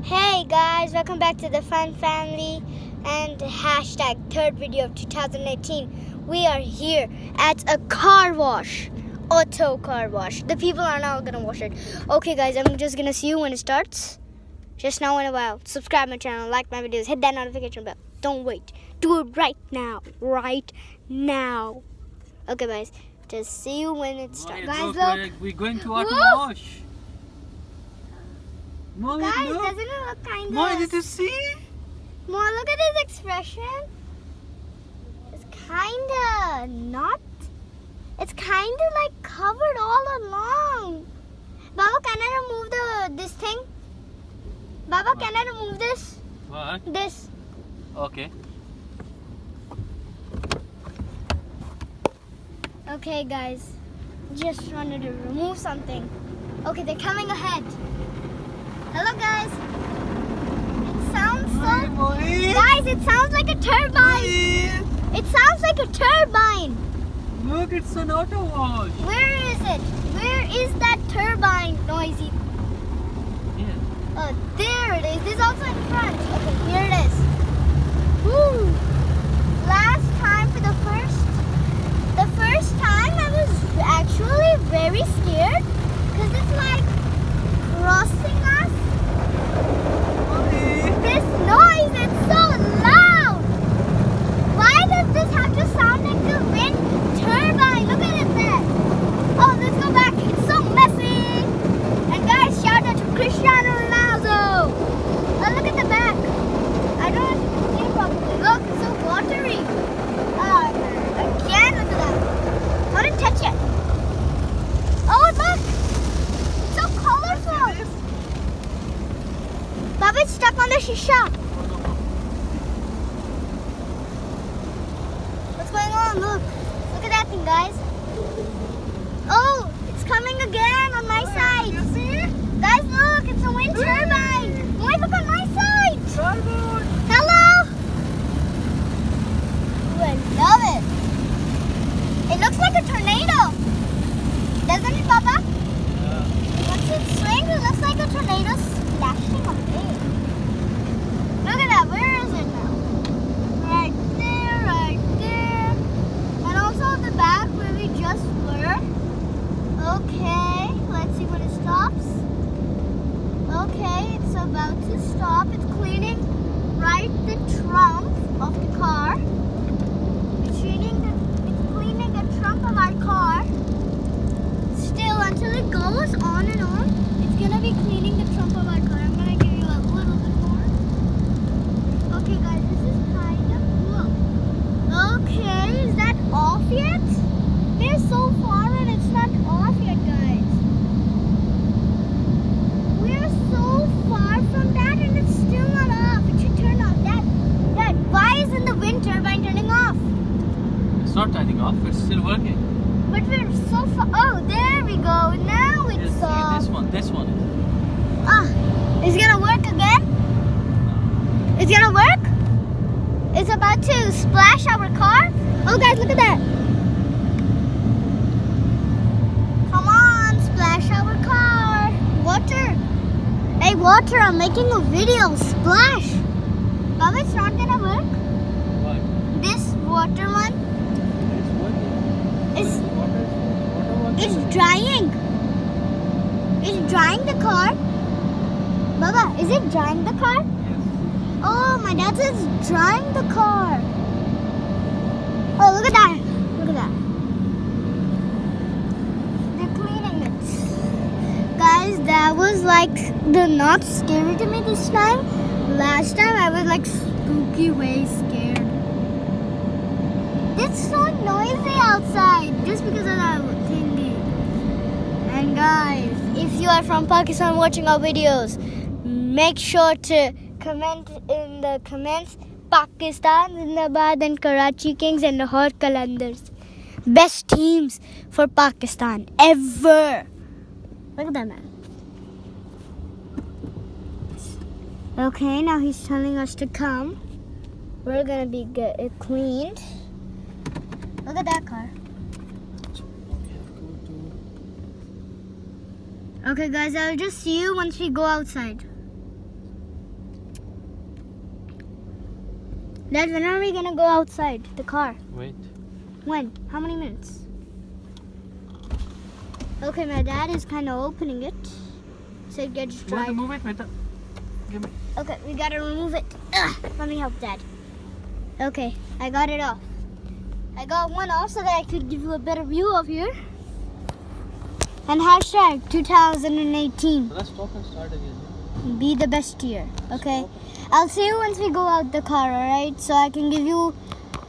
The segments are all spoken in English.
Hey guys, welcome back to the Fun Family and hashtag third video of 2018. We are here at a car wash, auto car wash. The people are now gonna wash it. Okay guys, I'm just gonna see you when it starts. Just now in a while. Subscribe my channel, like my videos, hit that notification bell. Don't wait. Do it right now. Right now. Okay guys, just see you when it starts. Guys, look. We're going to auto wash. Mo, Guys, look. doesn't it look kind of... Mo, did you see? More, look at his expression. It's kind of not. It's kind of like covered all along. Baba, can I remove this thing? Baba, can I remove this? What? This. Okay. Okay, guys. Just wanted to remove something. Okay, they're coming ahead. Hello, guys. It sounds so... Guys, it sounds like a turbine. It sounds like a turbine. Look, it's an auto wash. Where is it? Where is that turbine noisy? Yeah. Oh, there it is. There's also in front. Okay, here it is. Woo! Last time for the first time I was actually very scared because it's like crossing us. This noise is so loud. Why does this have to sound like the wind turbine? Look at it there. Oh, let's go back. It's so messy. And guys, shout out to Cristiano Ronaldo. Oh, look at the back. I don't know if you can see it properly. Look, it's so watery. Again, look at that. I want to touch it. Oh, look. It's so colorful. Baba, it's stuck on the shisha. What's going on? Look. Look at that thing, guys. Oh, it's coming again on my side. You see? Guys, look. It's a wind turbine. Wait, look on my side. Hello. Ooh, I love it. It looks like a tornado. Doesn't it, Baba? Once it swings, it looks like a tornado splashing on me. Look at that. Where is it now? Right there, right there. And also at the back where we just were. Okay, let's see when it stops. Okay, it's about to stop. It's cleaning right the trunk of the car. It's cleaning the trunk of our car. Still, until it goes on and on, it's gonna be cleaning the trunk of our car. I'm gonna give you a little bit more. Okay, guys, this is kind of cool. Okay, is that off yet? They're so far and it's not off yet, guys. We're so far from that and it's still not off. It should turn off. That why isn't the wind turbine turning off? It's not turning off. It's still working. But we're so far. Oh, there we go. Now it's Yes, see, off. this one. Is it gonna work again? It's gonna work? It's about to splash our car? Oh guys, look at that. Come on, splash our car. Water. Hey, water, I'm making a video. Splash. Baba, it's not gonna work. What? This water one It's working. is drying. It's drying the car. Baba, is it drying the car? Yes. Oh, my dad says drying the car. Oh, look at that. Look at that. They're cleaning it. Guys, that was like not scary to me this time. Last time I was like spooky way scared. It's so noisy outside just because of that thingy. And guys, if you are from Pakistan watching our videos, make sure to comment in the comments Pakistan Zindabad and Karachi Kings and Lahore Qalandars. Best teams for Pakistan ever. Look at that man. Okay, now he's telling us to come. We're gonna be cleaned. Look at that car. Okay guys, I'll just see you once we go outside. Dad, when are we gonna go outside the car? Wait. When? How many minutes? Okay, my dad is kind of opening it. So it gets You want dry. to move it, Meta? Give me. Okay, we gotta remove it. Ugh, let me help Dad. Okay, I got it off. I got one off so that I could give you a better view of here. And hashtag 2018. So let's stop and start again. Be the best year. Okay? I'll see you once we go out the car, alright? So I can give you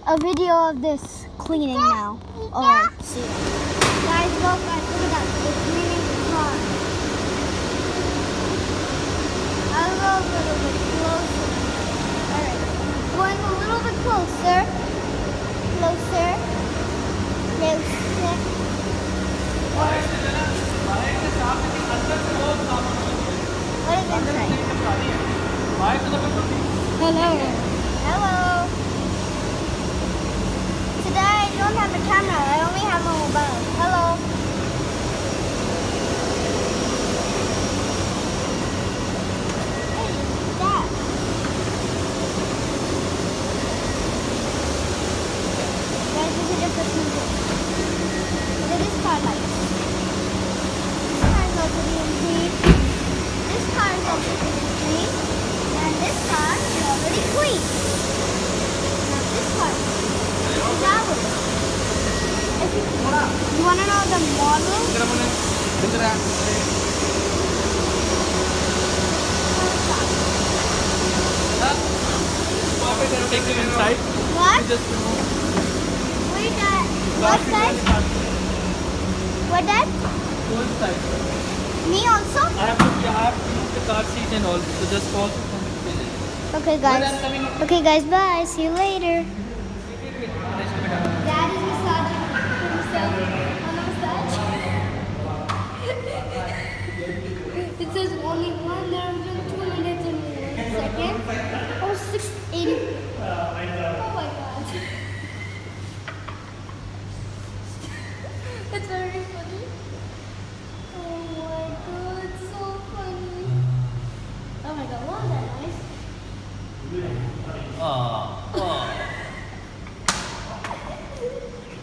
a video of this cleaning now. Alright, see you. Guys, look at that. They're cleaning the car. I'll go a little bit closer. Alright. Going a little bit closer. Closer. Closer. What is inside? Hello. Hello. Today I don't have a camera. I only have a mobile. Hello. Hey, Dad. Guys, this is just a simple. Look at this car light. This car is also being clean. This car is also being clean. And this car is already clean. Now this car is ours. If you want to know the model? Take them inside. What? You just remove. Wait, what that? What that? Go inside. Me also? I have to move the car seat and all. So just fall from the finish. Okay, guys. Okay, guys. Bye. See you later. Dad is massaging himself on the massage. It says only 1 hour and 2 minutes and 1 second. Oh, 680. Oh my god. It's very funny. Oh my god, it's so funny. Oh my god, wasn't that nice?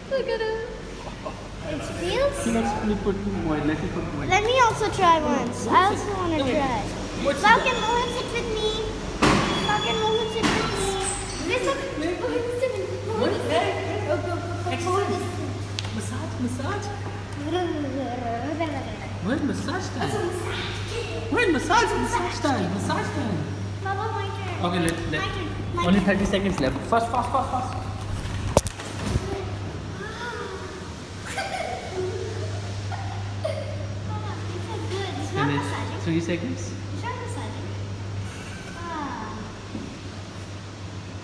Look at it. It feels. Let me put more. Let me put more. Let me also try once. I also want to try. Falcon, Mohan, sit with me. Falcon, Mohan, sit with me. Listen. Mohan, sit with me. Mohan, sit. Mohan, Massage. sit. When massage time? When massage time? Massage time. Baba, my turn. Okay, let. My turn. My Only turn. 30 seconds left. Fast. It's not Finish. massaging. 3 seconds. It's not massaging. Ah.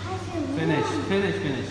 I feel Finish. warm. Finish.